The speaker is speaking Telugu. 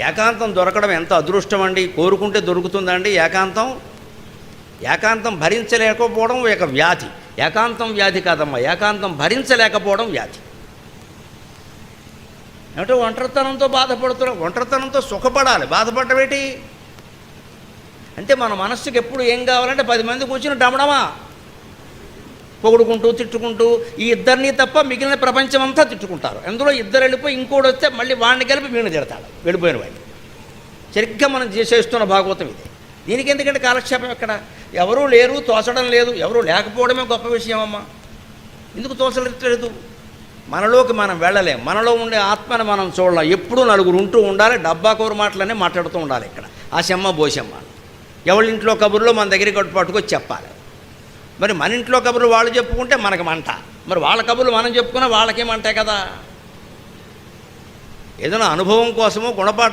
ఏకాంతం దొరకడం ఎంత అదృష్టం అండి. కోరుకుంటే దొరుకుతుందండి ఏకాంతం. ఏకాంతం భరించలేకపోవడం ఒక వ్యాధి. ఏకాంతం వ్యాధి కాదమ్మా, ఏకాంతం భరించలేకపోవడం వ్యాధి. అంటే ఒంటరితనంతో బాధపడుతున్నాం, ఒంటరితనంతో సుఖపడాలి, బాధపడడం ఏంటి అంటే మన మనస్సుకి ఎప్పుడు ఏం కావాలంటే 10 మంది కూర్చుని డమడమా పొగుడుకుంటూ తిట్టుకుంటూ, ఈ ఇద్దరిని తప్ప మిగిలిన ప్రపంచం అంతా తిట్టుకుంటారు. అందులో ఇద్దరు వెళ్ళిపోయి ఇంకోటి వస్తే మళ్ళీ వాడిని కలిపి వీడిని తిడతాడు, వెళ్ళిపోయిన వాడిని. సరిగ్గా మనం చేస్తున్న భాగవతం ఇది. దీనికి ఎందుకంటే కాలక్షేపం ఎక్కడ? ఎవరూ లేరు, తోచడం లేదు. ఎవరూ లేకపోవడమే గొప్ప విషయం అమ్మా. ఎందుకు తోచలేదు? మనలోకి మనం వెళ్ళలేం, మనలో ఉండే ఆత్మని మనం చూడలేం. ఎప్పుడూ నలుగురు ఉంటూ ఉండాలి, డబ్బా కూర మాటలనే మాట్లాడుతూ ఉండాలి. ఇక్కడ ఆశమ్మ బోసమ్మ ఎవరింట్లో కబుర్లో మన దగ్గరికి పట్టుకొచ్చి చెప్పాలి. మరి మన ఇంట్లో కబుర్లు వాళ్ళు చెప్పుకుంటే మనకు మంట, మరి వాళ్ళ కబుర్లు మనం చెప్పుకున్నా వాళ్ళకేమంటాయి కదా. ఏదైనా అనుభవం కోసమో గుణపాఠం